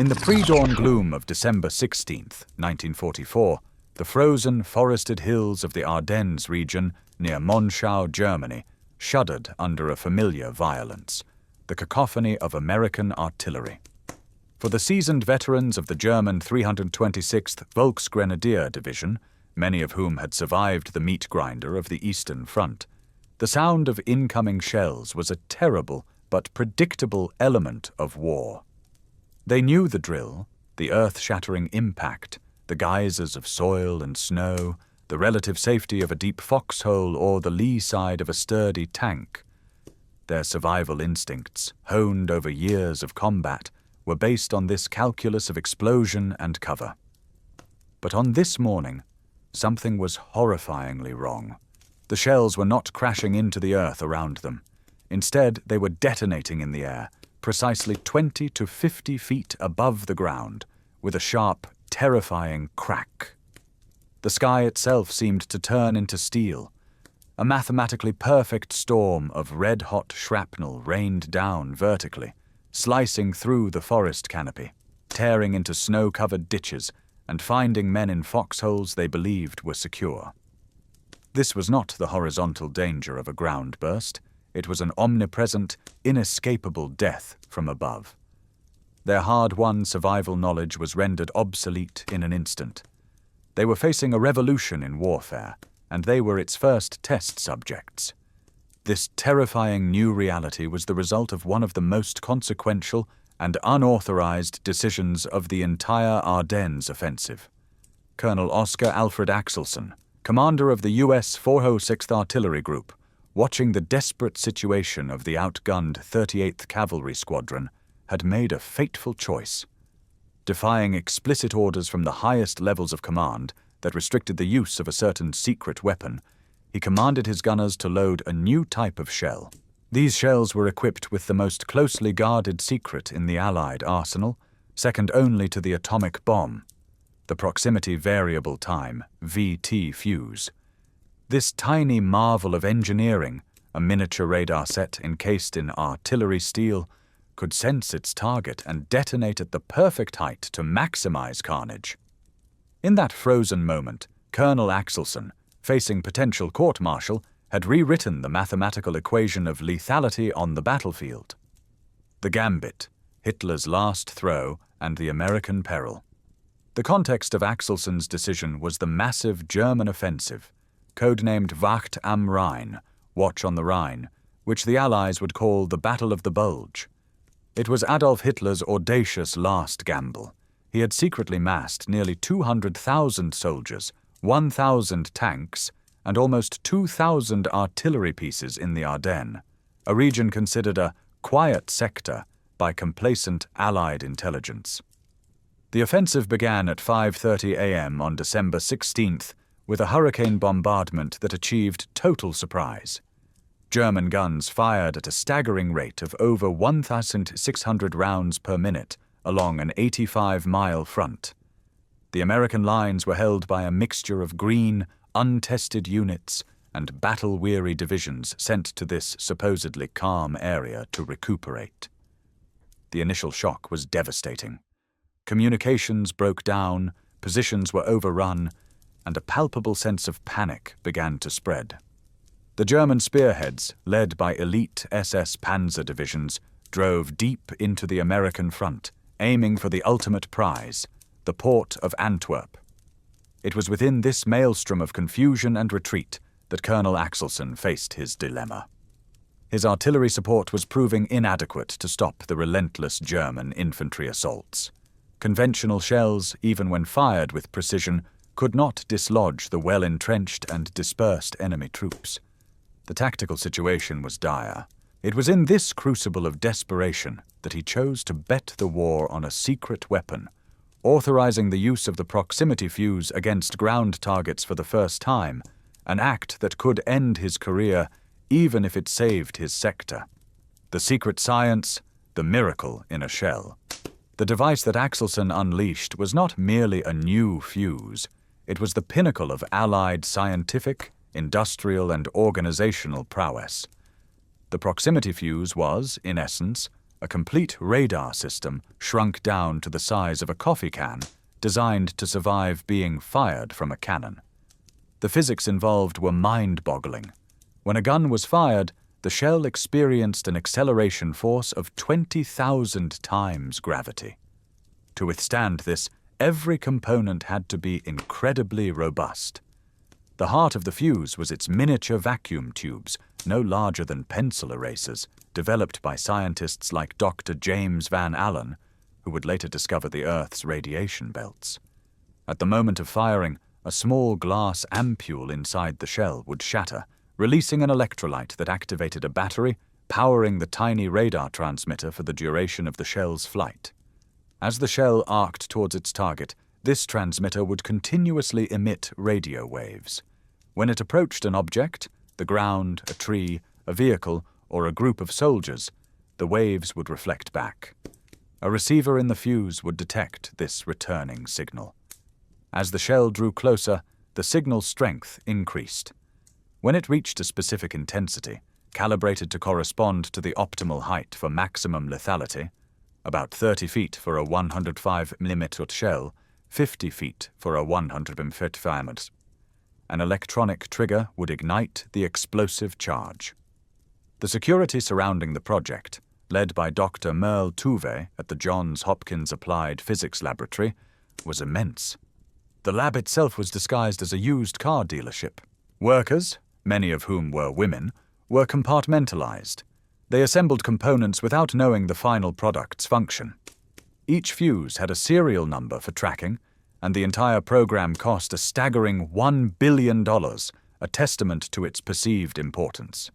In the pre-dawn gloom of December 16th, 1944, the frozen, forested hills of the Ardennes region near Monschau, Germany, shuddered under a familiar violence, the cacophony of American artillery. For the seasoned veterans of the German 326th Volksgrenadier Division, many of whom had survived the meat grinder of the Eastern Front, the sound of incoming shells was a terrible but predictable element of war. They knew the drill, the earth-shattering impact, the geysers of soil and snow, the relative safety of a deep foxhole or the lee side of a sturdy tank. Their survival instincts, honed over years of combat, were based on this calculus of explosion and cover. But on this morning, something was horrifyingly wrong. The shells were not crashing into the earth around them. Instead, they were detonating in the air, precisely 20 to 50 feet above the ground, with a sharp, terrifying crack. The sky itself seemed to turn into steel. A mathematically perfect storm of red-hot shrapnel rained down vertically, slicing through the forest canopy, tearing into snow-covered ditches, and finding men in foxholes they believed were secure. This was not the horizontal danger of a ground burst. It was an omnipresent, inescapable death from above. Their hard-won survival knowledge was rendered obsolete in an instant. They were facing a revolution in warfare, and they were its first test subjects. This terrifying new reality was the result of one of the most consequential and unauthorized decisions of the entire Ardennes offensive. Colonel Oscar Alfred Axelson, commander of the U.S. 406th Artillery Group, watching the desperate situation of the outgunned 38th Cavalry Squadron, had made a fateful choice. Defying explicit orders from the highest levels of command that restricted the use of a certain secret weapon, he commanded his gunners to load a new type of shell. These shells were equipped with the most closely guarded secret in the Allied arsenal, second only to the atomic bomb, the Proximity Variable Time, VT fuse. This tiny marvel of engineering, a miniature radar set encased in artillery steel, could sense its target and detonate at the perfect height to maximize carnage. In that frozen moment, Colonel Axelson, facing potential court-martial, had rewritten the mathematical equation of lethality on the battlefield. The gambit, Hitler's last throw, and the American peril. The context of Axelson's decision was the massive German offensive, codenamed Wacht am Rhein, Watch on the Rhine, which the Allies would call the Battle of the Bulge. It was Adolf Hitler's audacious last gamble. He had secretly massed nearly 200,000 soldiers, 1,000 tanks, and almost 2,000 artillery pieces in the Ardennes, a region considered a quiet sector by complacent Allied intelligence. The offensive began at 5:30 a.m. on December 16th with a hurricane bombardment that achieved total surprise. German guns fired at a staggering rate of over 1,600 rounds per minute along an 85-mile front. The American lines were held by a mixture of green, untested units and battle-weary divisions sent to this supposedly calm area to recuperate. The initial shock was devastating. Communications broke down, positions were overrun, and a palpable sense of panic began to spread. The German spearheads, led by elite SS Panzer divisions, drove deep into the American front, aiming for the ultimate prize, the port of Antwerp. It was within this maelstrom of confusion and retreat that Colonel Axelson faced his dilemma. His artillery support was proving inadequate to stop the relentless German infantry assaults. Conventional shells, even when fired with precision, could not dislodge the well-entrenched and dispersed enemy troops. The tactical situation was dire. It was in this crucible of desperation that he chose to bet the war on a secret weapon, authorizing the use of the proximity fuse against ground targets for the first time, an act that could end his career even if it saved his sector. The secret science, the miracle in a shell. The device that Axelson unleashed was not merely a new fuse. It was the pinnacle of Allied scientific, industrial, and organizational prowess. The proximity fuse was, in essence, a complete radar system shrunk down to the size of a coffee can, designed to survive being fired from a cannon. The physics involved were mind-boggling. When a gun was fired, the shell experienced an acceleration force of 20,000 times gravity. To withstand this, every component had to be incredibly robust. The heart of the fuse was its miniature vacuum tubes, no larger than pencil erasers, developed by scientists like Dr. James Van Allen, who would later discover the Earth's radiation belts. At the moment of firing, a small glass ampule inside the shell would shatter, releasing an electrolyte that activated a battery, powering the tiny radar transmitter for the duration of the shell's flight. As the shell arced towards its target, this transmitter would continuously emit radio waves. When it approached an object, the ground, a tree, a vehicle, or a group of soldiers, the waves would reflect back. A receiver in the fuse would detect this returning signal. As the shell drew closer, the signal's strength increased. When it reached a specific intensity, calibrated to correspond to the optimal height for maximum lethality, about 30 feet for a 105 mm shell, 50 feet for a 150 mm, an electronic trigger would ignite the explosive charge. The security surrounding the project, led by Dr. Merle Tuve at the Johns Hopkins Applied Physics Laboratory, was immense. The lab itself was disguised as a used car dealership. Workers, many of whom were women, were compartmentalized. They assembled components without knowing the final product's function. Each fuse had a serial number for tracking, and the entire program cost a staggering $1 billion, a testament to its perceived importance.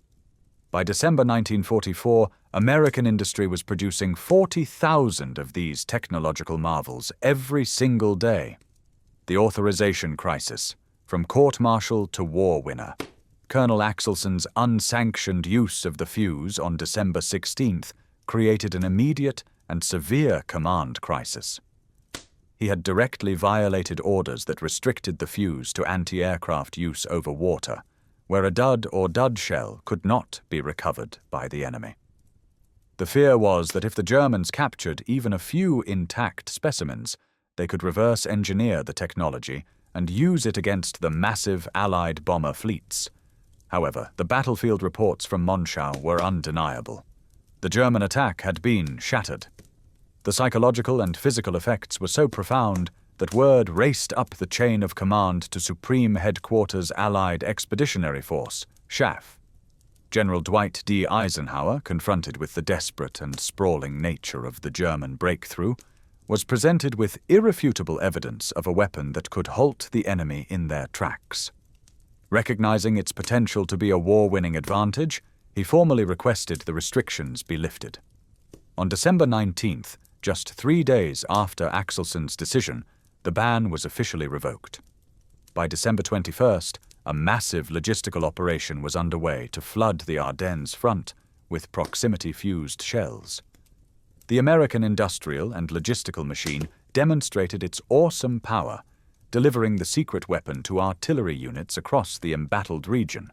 By December 1944, American industry was producing 40,000 of these technological marvels every single day. The authorization crisis, from court-martial to war winner. Colonel Axelson's unsanctioned use of the fuse on December 16th created an immediate and severe command crisis. He had directly violated orders that restricted the fuse to anti-aircraft use over water, where a dud or dud shell could not be recovered by the enemy. The fear was that if the Germans captured even a few intact specimens, they could reverse engineer the technology and use it against the massive Allied bomber fleets. However, the battlefield reports from Monschau were undeniable. The German attack had been shattered. The psychological and physical effects were so profound that word raced up the chain of command to Supreme Headquarters Allied Expeditionary Force, SHAF. General Dwight D. Eisenhower, confronted with the desperate and sprawling nature of the German breakthrough, was presented with irrefutable evidence of a weapon that could halt the enemy in their tracks. Recognizing its potential to be a war-winning advantage, he formally requested the restrictions be lifted. On December 19th, just 3 days after Axelson's decision, the ban was officially revoked. By December 21st, a massive logistical operation was underway to flood the Ardennes front with proximity-fused shells. The American industrial and logistical machine demonstrated its awesome power, delivering the secret weapon to artillery units across the embattled region,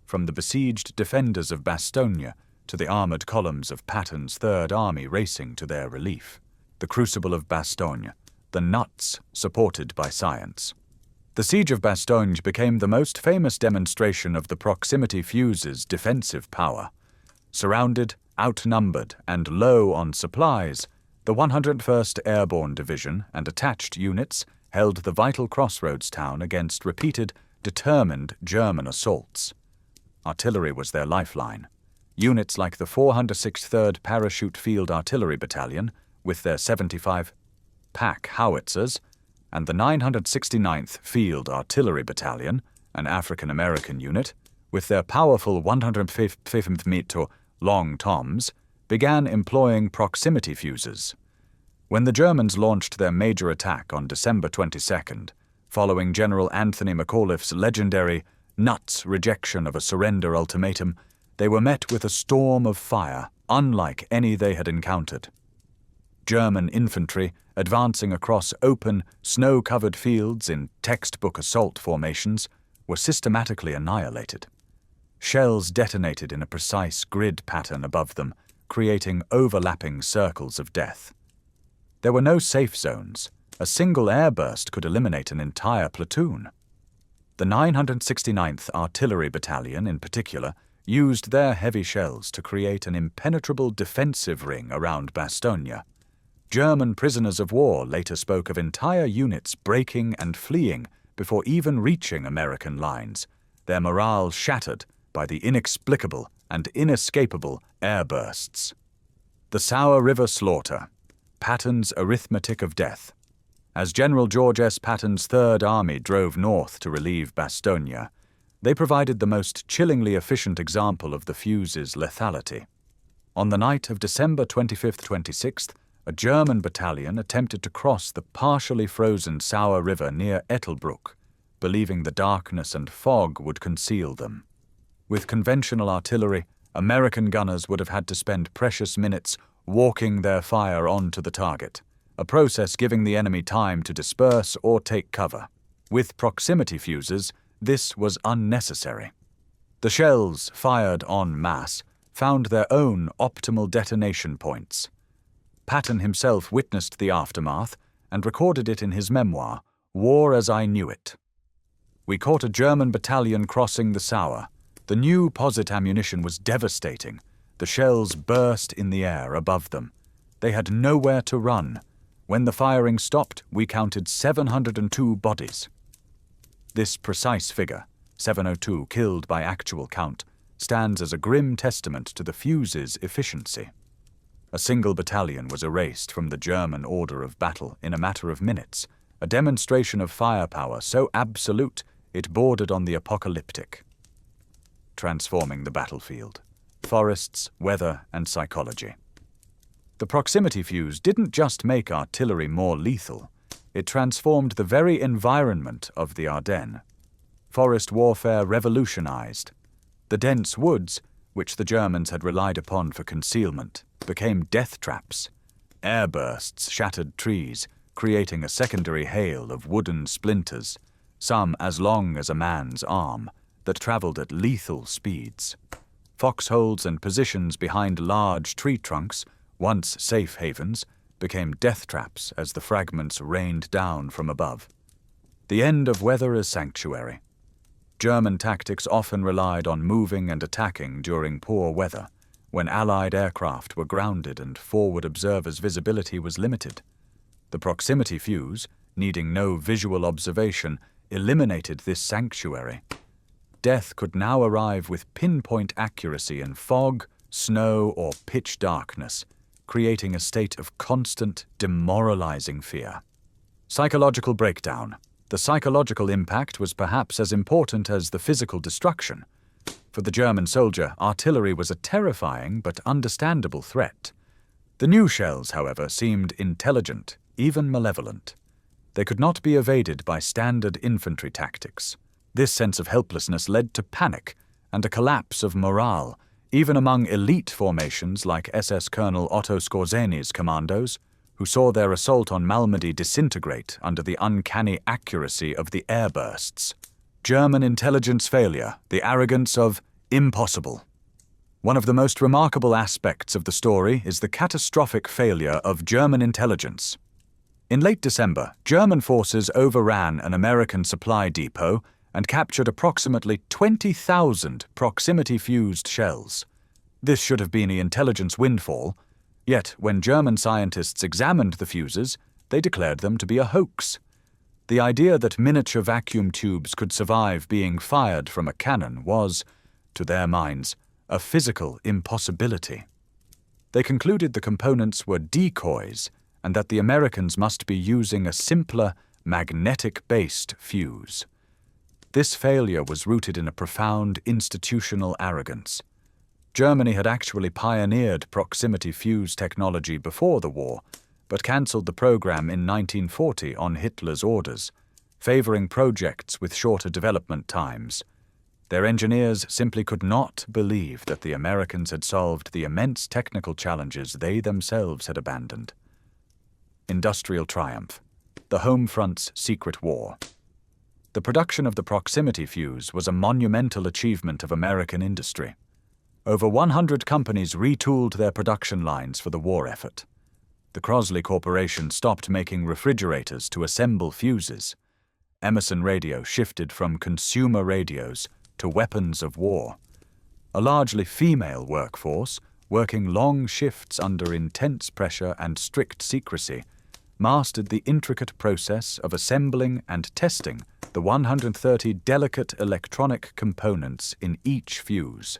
from the besieged defenders of Bastogne to the armored columns of Patton's Third Army racing to their relief. The crucible of Bastogne, the nuts supported by science. The siege of Bastogne became the most famous demonstration of the proximity fuse's defensive power. Surrounded, outnumbered, and low on supplies, the 101st Airborne Division and attached units held the vital crossroads town against repeated, determined German assaults. Artillery was their lifeline. Units like the 406th 3rd Parachute Field Artillery Battalion, with their 75 Pack howitzers, and the 969th Field Artillery Battalion, an African-American unit, with their powerful 105th meter long toms, began employing proximity fuses. When the Germans launched their major attack on December 22nd, following General Anthony McAuliffe's legendary nuts rejection of a surrender ultimatum, they were met with a storm of fire unlike any they had encountered. German infantry, advancing across open, snow-covered fields in textbook assault formations, were systematically annihilated. Shells detonated in a precise grid pattern above them, creating overlapping circles of death. There were no safe zones. A single airburst could eliminate an entire platoon. The 969th Artillery Battalion, in particular, used their heavy shells to create an impenetrable defensive ring around Bastogne. German prisoners of war later spoke of entire units breaking and fleeing before even reaching American lines, their morale shattered by the inexplicable and inescapable airbursts. The Sour River Slaughter, Patton's Arithmetic of Death. As General George S. Patton's Third Army drove north to relieve Bastogne, they provided the most chillingly efficient example of the fuse's lethality. On the night of December 25-26th, a German battalion attempted to cross the partially frozen Sour River near Ettelbruck, believing the darkness and fog would conceal them. With conventional artillery, American gunners would have had to spend precious minutes walking their fire onto the target, a process giving the enemy time to disperse or take cover. With proximity fuses, this was unnecessary. The shells, fired en masse, found their own optimal detonation points. Patton himself witnessed the aftermath and recorded it in his memoir, War as I Knew It. We caught a German battalion crossing the Sour. The new posit ammunition was devastating. The shells burst in the air above them. They had nowhere to run. When the firing stopped, we counted 702 bodies. This precise figure, 702 killed by actual count, stands as a grim testament to the fuse's efficiency. A single battalion was erased from the German order of battle in a matter of minutes, a demonstration of firepower so absolute it bordered on the apocalyptic. Transforming the battlefield. Forests, weather, and psychology. The proximity fuse didn't just make artillery more lethal, it transformed the very environment of the Ardennes. Forest warfare revolutionized. The dense woods, which the Germans had relied upon for concealment, became death traps. Airbursts shattered trees, creating a secondary hail of wooden splinters, some as long as a man's arm, that traveled at lethal speeds. Foxholes and positions behind large tree trunks, once safe havens, became death traps as the fragments rained down from above. The end of weather as sanctuary. German tactics often relied on moving and attacking during poor weather, when Allied aircraft were grounded and forward observers' visibility was limited. The proximity fuse, needing no visual observation, eliminated this sanctuary. Death could now arrive with pinpoint accuracy in fog, snow, or pitch darkness, creating a state of constant, demoralizing fear. Psychological breakdown. The psychological impact was perhaps as important as the physical destruction. For the German soldier, artillery was a terrifying but understandable threat. The new shells, however, seemed intelligent, even malevolent. They could not be evaded by standard infantry tactics. This sense of helplessness led to panic and a collapse of morale, even among elite formations like SS Colonel Otto Skorzeni's commandos, who saw their assault on Malmedy disintegrate under the uncanny accuracy of the airbursts. German intelligence failure, the arrogance of impossible. One of the most remarkable aspects of the story is the catastrophic failure of German intelligence. In late December, German forces overran an American supply depot and captured approximately 20,000 proximity-fused shells. This should have been an intelligence windfall, yet when German scientists examined the fuses, they declared them to be a hoax. The idea that miniature vacuum tubes could survive being fired from a cannon was, to their minds, a physical impossibility. They concluded the components were decoys and that the Americans must be using a simpler, magnetic-based fuse. This failure was rooted in a profound institutional arrogance. Germany had actually pioneered proximity fuse technology before the war, but cancelled the program in 1940 on Hitler's orders, favoring projects with shorter development times. Their engineers simply could not believe that the Americans had solved the immense technical challenges they themselves had abandoned. Industrial triumph. The home front's secret war. The production of the proximity fuse was a monumental achievement of American industry. Over 100 companies retooled their production lines for the war effort. The Crosley Corporation stopped making refrigerators to assemble fuses. Emerson Radio shifted from consumer radios to weapons of war. A largely female workforce, working long shifts under intense pressure and strict secrecy, mastered the intricate process of assembling and testing the 130 delicate electronic components in each fuse.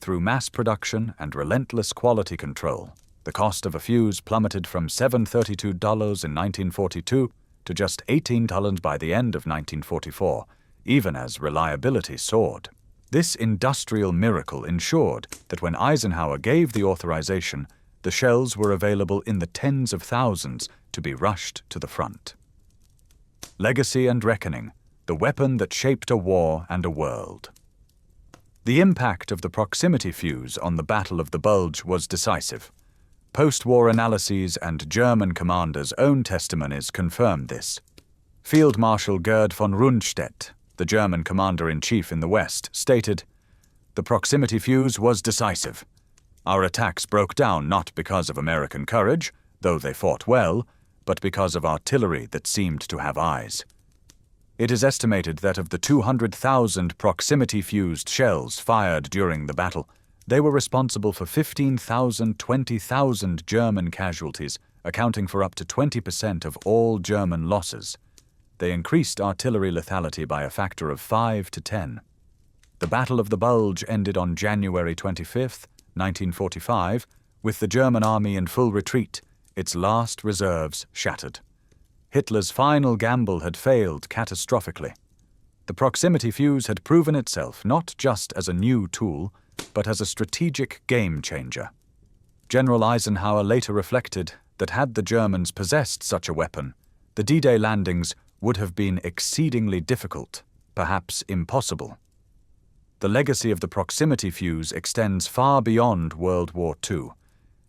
Through mass production and relentless quality control, the cost of a fuse plummeted from $732 in 1942 to just $18 by the end of 1944, even as reliability soared. This industrial miracle ensured that when Eisenhower gave the authorization, the shells were available in the tens of thousands to be rushed to the front. Legacy and reckoning, the weapon that shaped a war and a world. The impact of the proximity fuse on the Battle of the Bulge was decisive. Post-war analyses and German commanders' own testimonies confirmed this. Field Marshal Gerd von Rundstedt, the German commander-in-chief in the West, stated, "The proximity fuse was decisive. Our attacks broke down not because of American courage, though they fought well, but because of artillery that seemed to have eyes." It is estimated that of the 200,000 proximity-fused shells fired during the battle, they were responsible for 20,000 German casualties, accounting for up to 20% of all German losses. They increased artillery lethality by a factor of 5 to 10. The Battle of the Bulge ended on January 25, 1945, with the German army in full retreat, its last reserves shattered. Hitler's final gamble had failed catastrophically. The proximity fuse had proven itself not just as a new tool, but as a strategic game-changer. General Eisenhower later reflected that had the Germans possessed such a weapon, the D-Day landings would have been exceedingly difficult, perhaps impossible. The legacy of the proximity fuse extends far beyond World War II.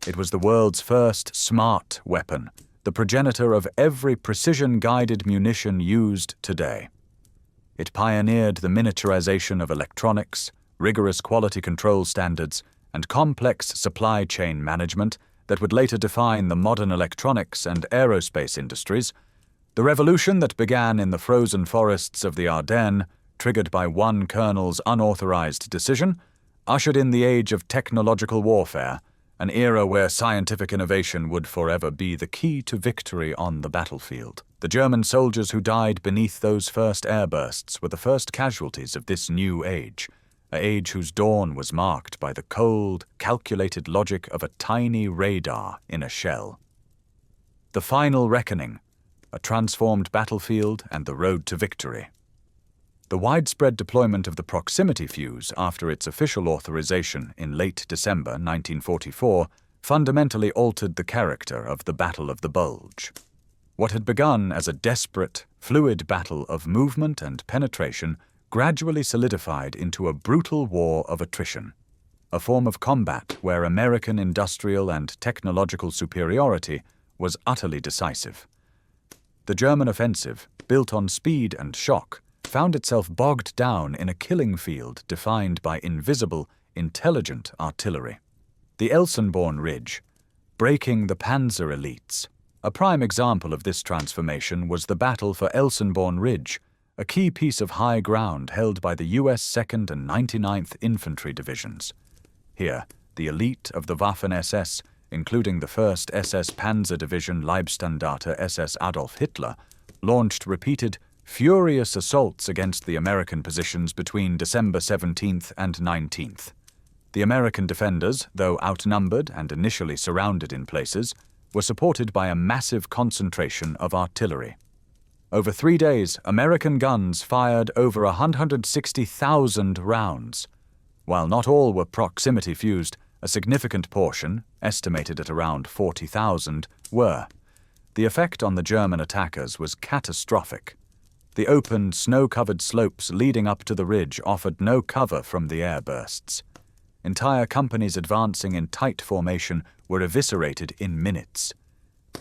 It was the world's first smart weapon, the progenitor of every precision-guided munition used today. It pioneered the miniaturization of electronics, rigorous quality control standards, and complex supply chain management that would later define the modern electronics and aerospace industries. The revolution that began in the frozen forests of the Ardennes, triggered by one colonel's unauthorized decision, ushered in the age of technological warfare, an era where scientific innovation would forever be the key to victory on the battlefield. The German soldiers who died beneath those first airbursts were the first casualties of this new age, an age whose dawn was marked by the cold, calculated logic of a tiny radar in a shell. The final reckoning, a transformed battlefield and the road to victory. The widespread deployment of the proximity fuse after its official authorization in late December 1944 fundamentally altered the character of the Battle of the Bulge. What had begun as a desperate, fluid battle of movement and penetration gradually solidified into a brutal war of attrition, a form of combat where American industrial and technological superiority was utterly decisive. The German offensive, built on speed and shock, found itself bogged down in a killing field defined by invisible, intelligent artillery. The Elsenborn Ridge, breaking the Panzer elites. A prime example of this transformation was the battle for Elsenborn Ridge, a key piece of high ground held by the U.S. 2nd and 99th Infantry Divisions. Here, the elite of the Waffen-SS, including the 1st SS Panzer Division Leibstandarte SS Adolf Hitler, launched repeated, furious assaults against the American positions between December 17th and 19th. The American defenders, though outnumbered and initially surrounded in places, were supported by a massive concentration of artillery. Over 3 days, American guns fired over 160,000 rounds. While not all were proximity fused, a significant portion, estimated at around 40,000, were. The effect on the German attackers was catastrophic. The open, snow-covered slopes leading up to the ridge offered no cover from the airbursts. Entire companies advancing in tight formation were eviscerated in minutes.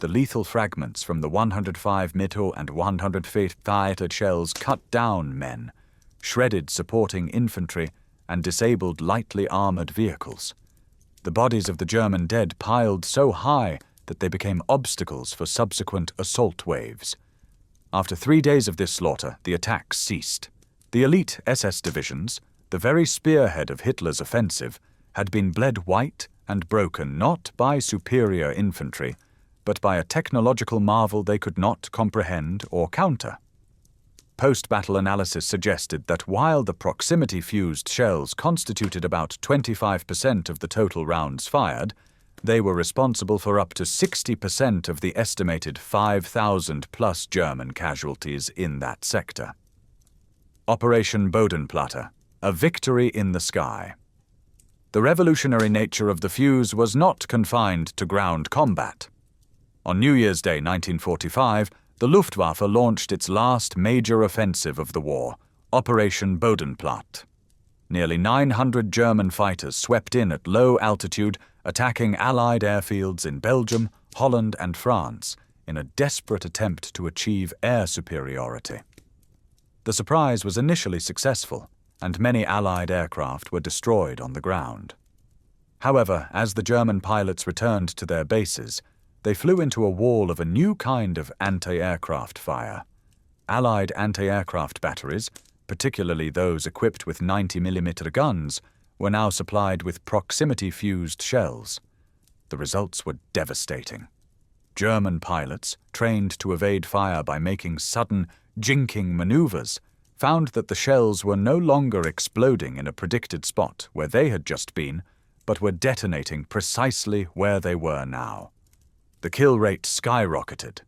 The lethal fragments from the 105 mm and 105 fighter shells cut down men, shredded supporting infantry, and disabled lightly armored vehicles. The bodies of the German dead piled so high that they became obstacles for subsequent assault waves. After 3 days of this slaughter, the attacks ceased. The elite SS divisions, the very spearhead of Hitler's offensive, had been bled white and broken not by superior infantry, but by a technological marvel they could not comprehend or counter. Post-battle analysis suggested that while the proximity-fused shells constituted about 25% of the total rounds fired, they were responsible for up to 60% of the estimated 5,000-plus German casualties in that sector. Operation Bodenplatte, a victory in the sky. The revolutionary nature of the fuse was not confined to ground combat. On New Year's Day 1945, the Luftwaffe launched its last major offensive of the war, Operation Bodenplatte. Nearly 900 German fighters swept in at low altitude, attacking Allied airfields in Belgium, Holland, and France in a desperate attempt to achieve air superiority. The surprise was initially successful, and many Allied aircraft were destroyed on the ground. However, as the German pilots returned to their bases, they flew into a wall of a new kind of anti-aircraft fire. Allied anti-aircraft batteries, particularly those equipped with 90mm guns, were now supplied with proximity-fused shells. The results were devastating. German pilots, trained to evade fire by making sudden, jinking maneuvers, found that the shells were no longer exploding in a predicted spot where they had just been, but were detonating precisely where they were now. The kill rate skyrocketed.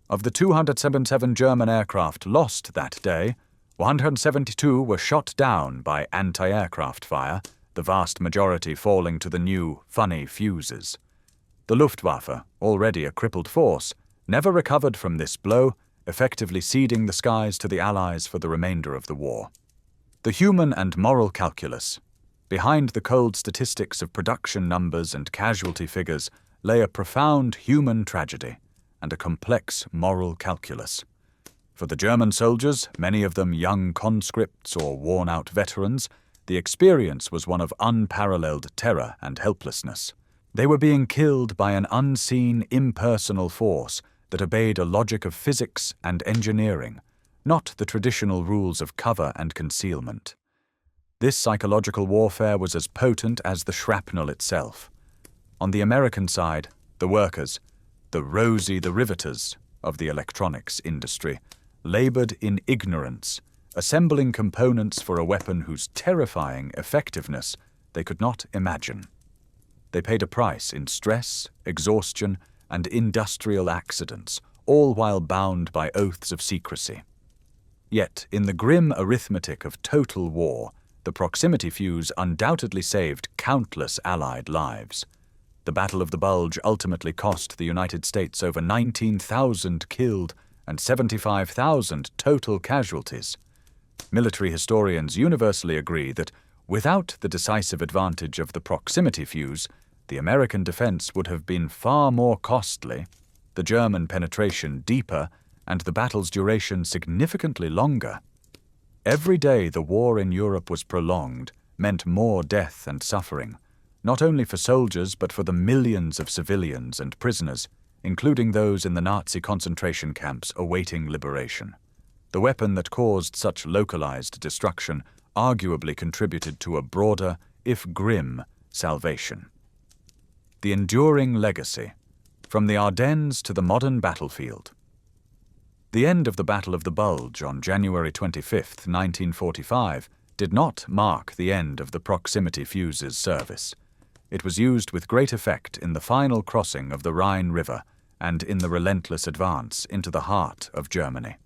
Of the 277 German aircraft lost that day, 172 were shot down by anti-aircraft fire, the vast majority falling to the new, funny fuses. The Luftwaffe, already a crippled force, never recovered from this blow, effectively ceding the skies to the Allies for the remainder of the war. The human and moral calculus. Behind the cold statistics of production numbers and casualty figures lay a profound human tragedy and a complex moral calculus. For the German soldiers, many of them young conscripts or worn-out veterans, the experience was one of unparalleled terror and helplessness. They were being killed by an unseen, impersonal force that obeyed a logic of physics and engineering, not the traditional rules of cover and concealment. This psychological warfare was as potent as the shrapnel itself. On the American side, the workers, the riveters of the electronics industry, labored in ignorance, assembling components for a weapon whose terrifying effectiveness they could not imagine. They paid a price in stress, exhaustion, and industrial accidents, all while bound by oaths of secrecy. Yet, in the grim arithmetic of total war, the proximity fuse undoubtedly saved countless Allied lives. The Battle of the Bulge ultimately cost the United States over 19,000 killed and 75,000 total casualties. Military historians universally agree that without the decisive advantage of the proximity fuse, the American defense would have been far more costly, the German penetration deeper, and the battle's duration significantly longer. Every day the war in Europe was prolonged meant more death and suffering, not only for soldiers but for the millions of civilians and prisoners, including those in the Nazi concentration camps awaiting liberation. The weapon that caused such localized destruction arguably contributed to a broader, if grim, salvation. The enduring legacy, from the Ardennes to the modern battlefield. The end of the Battle of the Bulge on January 25, 1945, did not mark the end of the proximity fuse's service. It was used with great effect in the final crossing of the Rhine River and in the relentless advance into the heart of Germany.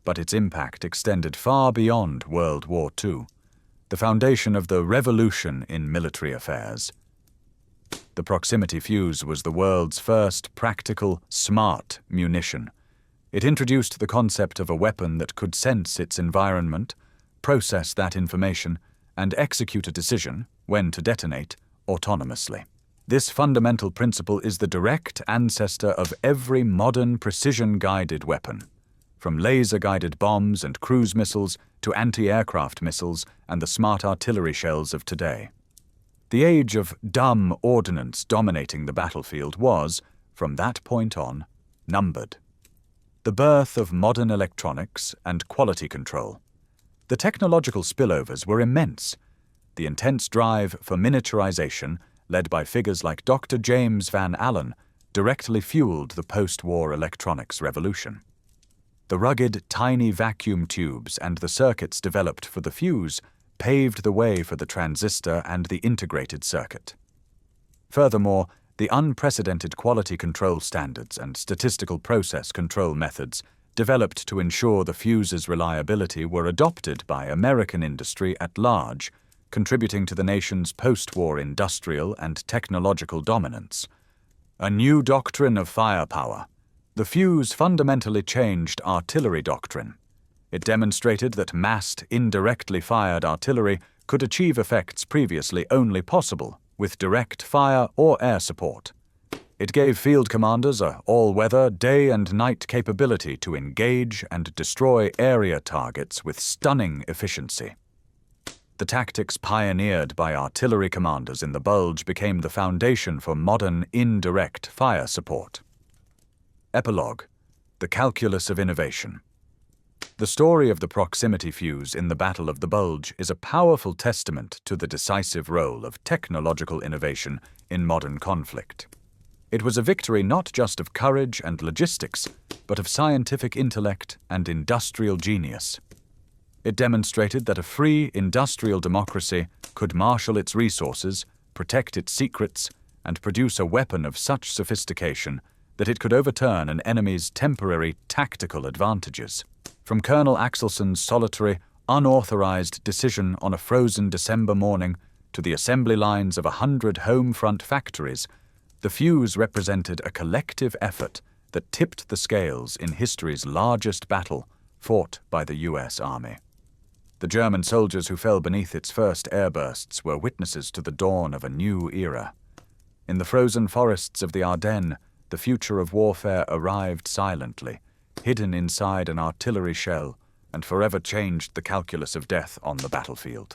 But its impact extended far beyond World War II, the foundation of the revolution in military affairs. The proximity fuse was the world's first practical, smart munition. It introduced the concept of a weapon that could sense its environment, process that information, and execute a decision, when to detonate, autonomously. This fundamental principle is the direct ancestor of every modern precision-guided weapon, from laser-guided bombs and cruise missiles to anti-aircraft missiles and the smart artillery shells of today. The age of dumb ordnance dominating the battlefield was, from that point on, numbered. The birth of modern electronics and quality control. The technological spillovers were immense. The intense drive for miniaturization, led by figures like Dr. James Van Allen, directly fueled the post-war electronics revolution. The rugged, tiny vacuum tubes and the circuits developed for the fuse paved the way for the transistor and the integrated circuit. Furthermore, the unprecedented quality control standards and statistical process control methods developed to ensure the fuse's reliability were adopted by American industry at large, contributing to the nation's post-war industrial and technological dominance. A new doctrine of firepower. The fuse fundamentally changed artillery doctrine. It demonstrated that massed, indirectly fired artillery could achieve effects previously only possible with direct fire or air support. It gave field commanders an all-weather, day and night capability to engage and destroy area targets with stunning efficiency. The tactics pioneered by artillery commanders in the Bulge became the foundation for modern indirect fire support. Epilogue: The Calculus of Innovation. The story of the proximity fuse in the Battle of the Bulge is a powerful testament to the decisive role of technological innovation in modern conflict. It was a victory not just of courage and logistics, but of scientific intellect and industrial genius. It demonstrated that a free industrial democracy could marshal its resources, protect its secrets, and produce a weapon of such sophistication that it could overturn an enemy's temporary tactical advantages. From Colonel Axelson's solitary, unauthorized decision on a frozen December morning to the assembly lines of 100 home front factories, the fuse represented a collective effort that tipped the scales in history's largest battle fought by the U.S. Army. The German soldiers who fell beneath its first airbursts were witnesses to the dawn of a new era. In the frozen forests of the Ardennes, the future of warfare arrived silently, hidden inside an artillery shell, and forever changed the calculus of death on the battlefield.